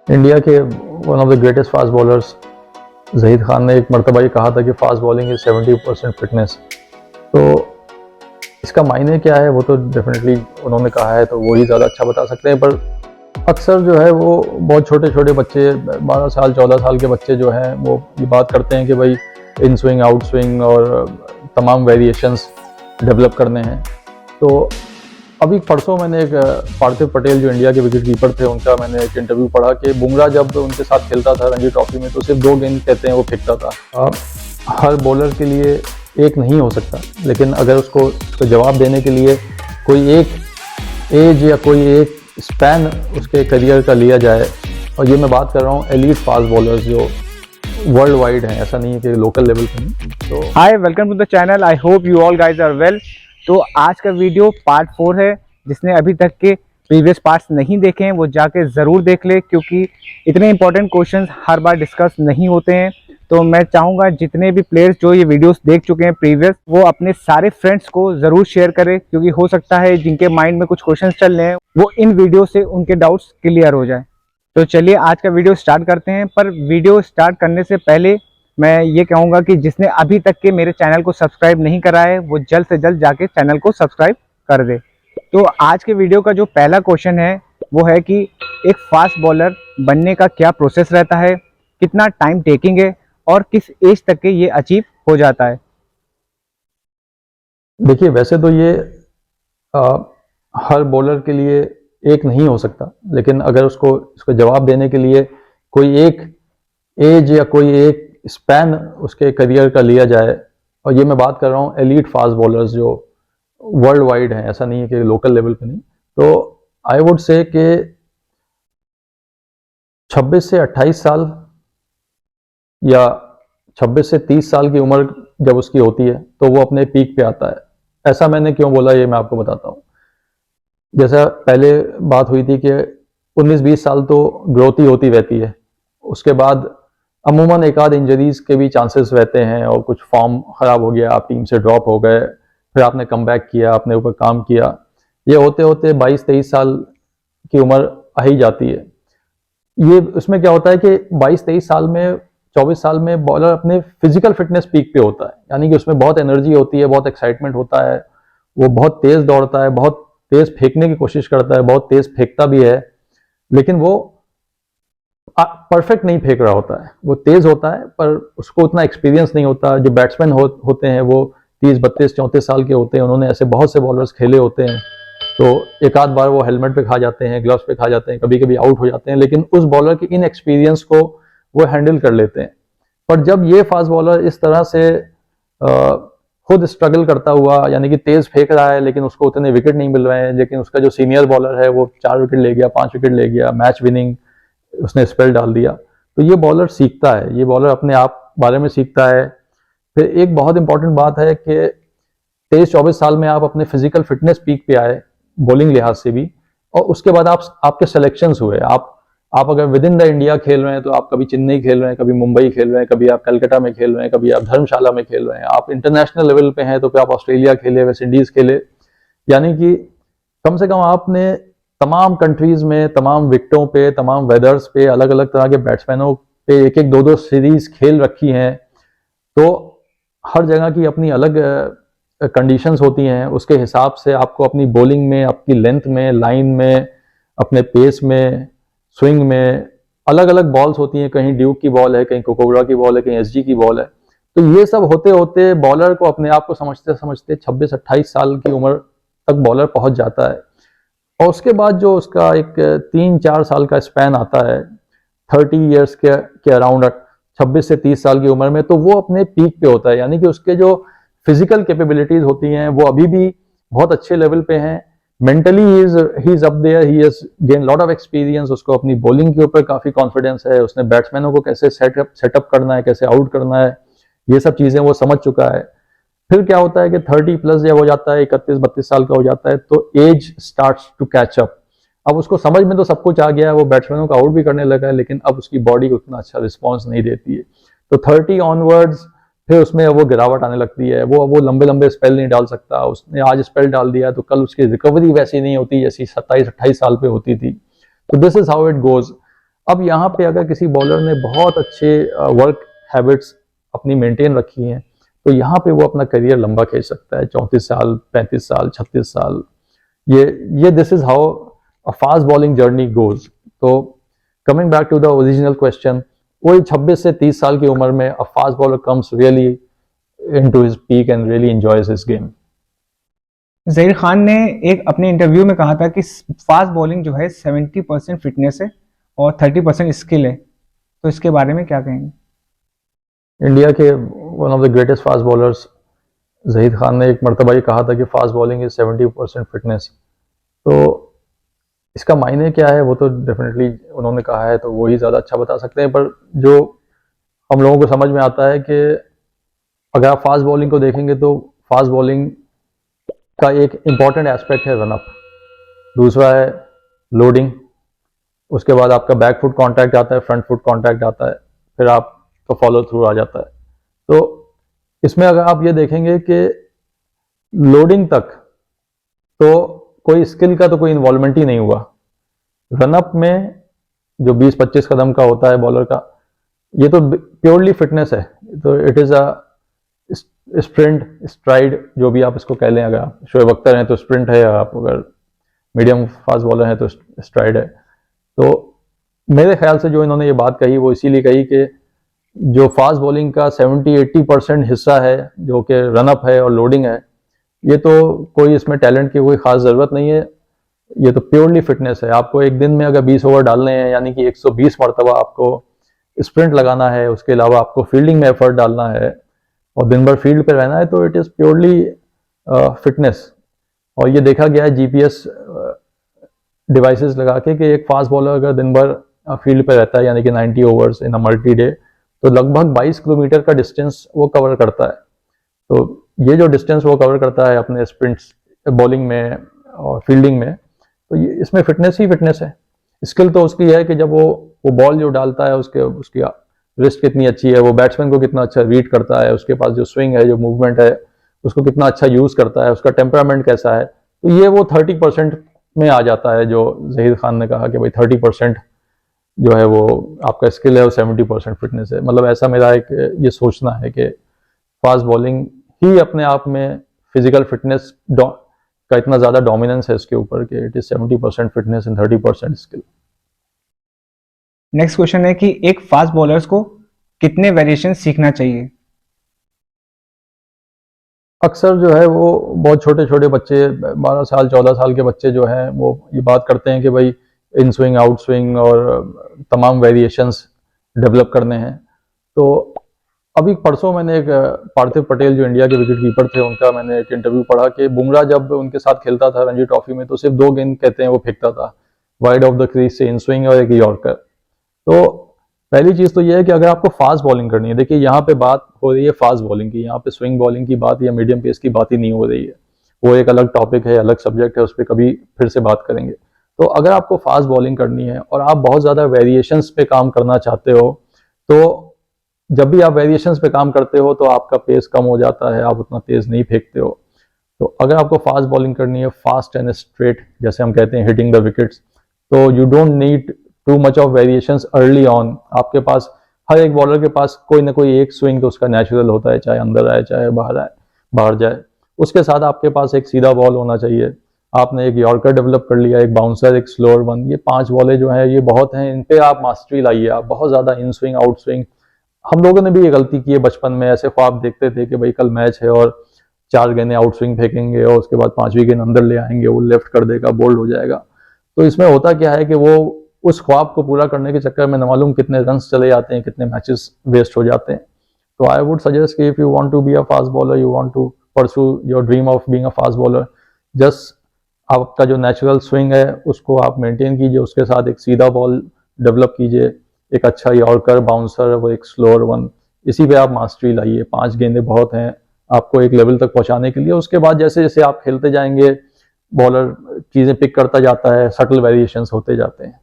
India के one of the greatest fast bowlers Zaheer Khan ने एक मरतबा ये कहा था कि फास्ट बॉलिंग इज 70% फिटनेस। तो इसका मायने क्या है वो तो डेफिनेटली उन्होंने कहा है तो वही ज़्यादा अच्छा बता सकते हैं। पर अक्सर जो है वो बहुत छोटे छोटे बच्चे 12 साल 14 साल के बच्चे जो हैं वो ये बात करते हैं कि भाई इन स्विंग आउट स्विंग और तमाम वेरिएशंस डेवलप करने हैं। तो अभी परसों मैंने एक पार्थिव पटेल जो इंडिया के विकेट कीपर थे उनका मैंने एक इंटरव्यू पढ़ा कि बुमराह जब उनके साथ खेलता था रणजी ट्रॉफी में तो सिर्फ 2 गेंद कहते हैं वो फेंकता था। हर बॉलर के लिए एक नहीं हो सकता, लेकिन अगर उसको जवाब देने के लिए कोई एक एज या कोई एक स्पैन उसके करियर का लिया जाए, और ये मैं बात कर रहा हूँ एलीट फास्ट बॉलर्स जो वर्ल्ड वाइड हैं, ऐसा नहीं है कि लोकल लेवल पे नहीं। तो hi, welcome to the channel. I hope you all guys are well. तो आज का वीडियो पार्ट 4 है। जिसने अभी तक के प्रीवियस पार्ट्स नहीं देखे हैं वो जाके ज़रूर देख ले, क्योंकि इतने इंपॉर्टेंट क्वेश्चंस हर बार डिस्कस नहीं होते हैं। तो मैं चाहूँगा जितने भी प्लेयर्स जो ये वीडियोस देख चुके हैं प्रीवियस, वो अपने सारे फ्रेंड्स को ज़रूर शेयर करें, क्योंकि हो सकता है जिनके माइंड में कुछ क्वेश्चंस चल रहे हैं वो इन वीडियो से उनके डाउट्स क्लियर हो जाए। तो चलिए आज का वीडियो स्टार्ट करते हैं। पर वीडियो स्टार्ट करने से पहले मैं ये कहूँगा कि जिसने अभी तक के मेरे चैनल को सब्सक्राइब नहीं करा है वो जल्द से जल्द जाके चैनल को सब्सक्राइब कर दे। तो आज के वीडियो का जो पहला क्वेश्चन है वो है कि एक फास्ट बॉलर बनने का क्या प्रोसेस रहता है, कितना टाइम टेकिंग है और किस एज तक के ये अचीव हो जाता है। देखिए, वैसे तो ये आ, हर बॉलर के लिए एक नहीं हो सकता, लेकिन अगर उसको जवाब देने के लिए कोई एक एज या कोई एक स्पैन उसके करियर का लिया जाए, और ये मैं बात कर रहा हूँ एलीट फास्ट बॉलर्स जो वर्ल्ड वाइड हैं, ऐसा नहीं है कि लोकल लेवल पे नहीं। तो आई वुड से कि 26 से 28 साल या 26 से 30 साल की उम्र जब उसकी होती है तो वो अपने पीक पे आता है। ऐसा मैंने क्यों बोला ये मैं आपको बताता हूँ। जैसा पहले बात हुई थी कि 19-20 साल तो ग्रोथ ही होती रहती है, उसके बाद अमूमन एक आध इंजरीज के भी चांसेस रहते हैं और कुछ फॉर्म ख़राब हो गया, आप टीम से ड्रॉप हो गए, फिर आपने कम बैक किया, अपने ऊपर काम किया, ये होते होते 22-23 साल की उम्र आ ही जाती है। ये उसमें क्या होता है कि 22-23 साल में 24 साल में बॉलर अपने फिजिकल फिटनेस पीक पे होता है, यानी कि उसमें बहुत एनर्जी होती है, बहुत एक्साइटमेंट होता है, वो बहुत तेज दौड़ता है, बहुत तेज फेंकने की कोशिश करता है, बहुत तेज फेंकता भी है, लेकिन वो परफेक्ट नहीं फेंक रहा होता है। वो तेज होता है पर उसको उतना एक्सपीरियंस नहीं होता। जो बैट्समैन होते हैं वो 30-32-34 साल के होते हैं, उन्होंने ऐसे बहुत से बॉलर्स खेले होते हैं, तो एक आध बार वो हेलमेट पे खा जाते हैं, ग्लव्स पे खा जाते हैं, कभी कभी आउट हो जाते हैं, लेकिन उस बॉलर के इन एक्सपीरियंस को वो हैंडल कर लेते हैं। पर जब ये फास्ट बॉलर इस तरह से खुद स्ट्रगल करता हुआ, यानी कि तेज फेंक रहा है लेकिन उसको उतने विकेट नहीं मिल रहे हैं, लेकिन उसका जो सीनियर बॉलर है वो 4 विकेट ले गया, 5 विकेट ले गया, मैच विनिंग उसने स्पेल डाल दिया, तो ये बॉलर सीखता है, ये बॉलर अपने आप बारे में सीखता है। फिर एक बहुत इंपॉर्टेंट बात है कि 23-24 साल में आप अपने फिजिकल फिटनेस पीक पे आए बॉलिंग लिहाज से भी, और उसके बाद आपके सिलेक्शंस हुए। आप अगर विद इन द इंडिया खेल रहे हैं तो आप कभी चेन्नई खेल रहे हैं, कभी मुंबई खेल रहे हैं, कभी आप कलकत्ता में खेल रहे हैं, कभी आप धर्मशाला में खेल रहे हैं, आप इंटरनेशनल लेवल पे हैं तो फिर आप ऑस्ट्रेलिया खेले, वेस्ट इंडीज खेले, यानी कि कम से कम आपने तमाम कंट्रीज में, तमाम विकेटों पे, तमाम वेदर्स पे, अलग अलग तरह के बैट्समैनों पे एक एक दो दो सीरीज खेल रखी हैं। तो हर जगह की अपनी अलग कंडीशंस होती हैं, उसके हिसाब से आपको अपनी बॉलिंग में, आपकी लेंथ में, लाइन में, अपने पेस में, स्विंग में अलग अलग बॉल्स होती हैं। कहीं ड्यूक की बॉल है, कहीं कोकोबरा की बॉल है, कहीं एसजी की बॉल है। तो ये सब होते होते बॉलर को अपने आप को समझते समझते 26-28 साल की उम्र तक बॉलर पहुंच जाता है, और उसके बाद जो उसका एक 3-4 साल का स्पैन आता है 30 ईयर्स के अराउंड, 26 से 30 साल की उम्र में, तो वो अपने पीक पे होता है, यानी कि उसके जो फिजिकल कैपेबिलिटीज होती हैं वो अभी भी बहुत अच्छे लेवल पे हैं। Mentally he is up there, he has gain lot of experience, उसको अपनी बॉलिंग के ऊपर काफी कॉन्फिडेंस है, उसने बैट्समैनों को कैसे सेटअप करना है, कैसे आउट करना है, ये सब चीजें वो समझ चुका है। फिर क्या होता है कि 30 प्लस जब हो जाता है, 31-32 साल का हो जाता है, तो age starts to catch up. अब उसको समझ में तो सब कुछ आ गया है, वो बैट्समैनों का आउट भी करने लगा है, लेकिन अब उसकी बॉडी उतना अच्छा रिस्पॉन्स नहीं देती है। तो 30 ऑनवर्ड्स फिर उसमें वो गिरावट आने लगती है, वो लंबे लंबे स्पेल नहीं डाल सकता। उसने आज स्पेल डाल दिया तो कल उसकी रिकवरी वैसी नहीं होती जैसी 27-28 साल पे होती थी। तो this is how it goes. अब यहाँ पे अगर किसी बॉलर ने बहुत अच्छे वर्क हैबिट्स अपनी मेंटेन रखी हैं तो यहाँ पे वो अपना करियर लंबा खींच सकता है, 34 साल, 35 साल, 36 साल। ये this is how a fast bowling journey goes. तो coming back to the original question, वही 26 से 30 साल की उम्र में a fast bowler comes really into his peak and really enjoys his game. Zaheer Khan ने एक अपने इंटरव्यू में कहा था कि फास्ट बॉलिंग जो है 70% फिटनेस है और 30% स्किल है, तो इसके बारे में क्या कहेंगे? इंडिया के one of the greatest fast bowlers Zaheer Khan ने एक मरतबा ये कहा था कि फास्ट बॉलिंग इज 70% फिटनेस। तो इसका मायने क्या है वो तो डेफिनेटली उन्होंने कहा है तो वो ही ज़्यादा अच्छा बता सकते हैं, पर जो हम लोगों को समझ में आता है कि अगर आप फास्ट बॉलिंग को देखेंगे तो फास्ट बॉलिंग का एक इम्पॉर्टेंट एस्पेक्ट है रनअप, दूसरा है लोडिंग, उसके बाद आपका बैक फुट कांटेक्ट आता है, फ्रंट फुट कांटेक्ट आता है, फिर आपका फॉलो थ्रू आ जाता है। तो इसमें अगर आप ये देखेंगे कि लोडिंग तक तो कोई स्किल का तो कोई इन्वॉल्वमेंट ही नहीं हुआ। रनअप में जो 20-25 कदम का होता है बॉलर का, ये तो प्योरली फिटनेस है। तो it is a sprint, STRIDE, जो भी आप इसको कह लें। अगर आप शोएब अख्तर हैं तो स्प्रिंट है, आप अगर मीडियम फास्ट बॉलर हैं तो स्ट्राइड है। तो मेरे ख्याल से जो इन्होंने ये बात कही वो इसीलिए कही कि जो फास्ट बॉलिंग का 70-80% हिस्सा है जो कि रनअप है और लोडिंग है, ये तो कोई इसमें टैलेंट की कोई ख़ास ज़रूरत नहीं है, ये तो प्योरली फिटनेस है। आपको एक दिन में अगर 20 ओवर डालने हैं, यानी कि 120 मरतबा आपको स्प्रिंट लगाना है, उसके अलावा आपको फील्डिंग में एफर्ट डालना है और दिन भर फील्ड पे रहना है, तो इट इज़ प्योरली फिटनेस। और ये देखा गया है जीपीएस डिवाइसेस लगा के कि एक फास्ट बॉलर अगर दिन भर फील्ड पे रहता है, यानी कि 90 overs in a multi day, तो लगभग 22 किलोमीटर का डिस्टेंस वो कवर करता है। तो ये जो डिस्टेंस वो कवर करता है अपने स्प्रिंट्स बॉलिंग में और फील्डिंग में, तो ये इसमें फिटनेस ही फिटनेस है। स्किल तो उसकी है कि जब वो बॉल जो डालता है उसकी रिस्ट कितनी अच्छी है, वो बैट्समैन को कितना अच्छा रीड करता है, उसके पास जो स्विंग है, जो मूवमेंट है, उसको कितना अच्छा यूज़ करता है, उसका टेम्परामेंट कैसा है। तो ये वो 30% में आ जाता है जो जहीर खान ने कहा कि भाई 30% जो है वो आपका स्किल है और 70% फिटनेस है। मतलब ऐसा मेरा एक ये सोचना है कि फास्ट बॉलिंग ही अपने आप में फिजिकल फिटनेस का इतना ज़्यादा डोमिनेंस है इसके ऊपर कि it is 70% fitness and 30% skill. Next question है कि एक फास्ट बॉलर्स को कितने वेरिएशन सीखना चाहिए? अक्सर जो है वो बहुत छोटे छोटे बच्चे, 12 साल 14 साल के बच्चे जो हैं वो ये बात करते हैं कि भाई इन स्विंग, आउट स्विंग और तमाम वेरिएशंस डेवलप करने हैं। तो अभी परसों मैंने एक पार्थिव पटेल जो इंडिया के विकेट कीपर थे उनका मैंने एक इंटरव्यू पढ़ा कि बुमराह जब उनके साथ खेलता था रणजी ट्रॉफी में तो सिर्फ 2 गेंद कहते हैं वो फेंकता था वाइड ऑफ द क्रीज से, इन स्विंग और एक यॉर्कर। तो पहली चीज़ तो ये है कि अगर आपको फास्ट बॉलिंग करनी है, देखिए यहाँ पे बात हो रही है फास्ट बॉलिंग की, यहाँ पे स्विंग बॉलिंग की बात या मीडियम पेस की बात ही नहीं हो रही है। वो एक अलग टॉपिक है, अलग सब्जेक्ट है, उस पर कभी फिर से बात करेंगे। तो अगर आपको फास्ट बॉलिंग करनी है और आप बहुत ज़्यादा वेरिएशंस पे काम करना चाहते हो, तो जब भी आप वेरिएशंस पे काम करते हो तो आपका पेस कम हो जाता है, आप उतना तेज़ नहीं फेंकते हो। तो अगर आपको फास्ट बॉलिंग करनी है, फास्ट एंड स्ट्रेट जैसे हम कहते हैं, हिटिंग द विकेट्स, तो you don't need too much of variations early on. आपके पास हर एक बॉलर के पास कोई ना कोई एक स्विंग तो उसका नेचुरल होता है, चाहे अंदर आए चाहे बाहर जाए। उसके साथ आपके पास एक सीधा बॉल होना चाहिए। आपने एक यॉर्कर डेवलप कर लिया, एक बाउंसर, एक स्लोअर वन, ये 5 बॉलें जो हैं ये बहुत हैं, इन पे आप मास्टरी लाइए। आप बहुत ज़्यादा इन स्विंग, आउट स्विंग, हम लोगों ने भी ये गलती की है बचपन में, ऐसे ख्वाब देखते थे कि भाई कल मैच है और 4 गेंदें आउट स्विंग फेंकेंगे और उसके बाद 5वीं गेंद अंदर ले आएंगे, वो लेफ्ट कर देगा, बोल्ड हो जाएगा। तो इसमें होता क्या है कि वो उस ख्वाब को पूरा करने के चक्कर में न मालूम कितने रन्स चले जाते हैं, कितने मैचेस वेस्ट हो जाते हैं। तो आई वुड सजेस्ट कि if you want to be a fast bowler, you want to pursue your dream of being a fast bowler, just आपका जो नेचुरल स्विंग है उसको आप मेंटेन कीजिए, उसके साथ एक सीधा बॉल डेवलप कीजिए, एक अच्छा यॉर्कर, बाउंसर, वो एक स्लोअर वन, इसी पे आप मास्टरी लाइए। 5 गेंदें बहुत हैं आपको एक लेवल तक पहुंचाने के लिए। उसके बाद जैसे जैसे आप खेलते जाएंगे, बॉलर चीज़ें पिक करता जाता है, सटल वेरिएशंस होते जाते हैं।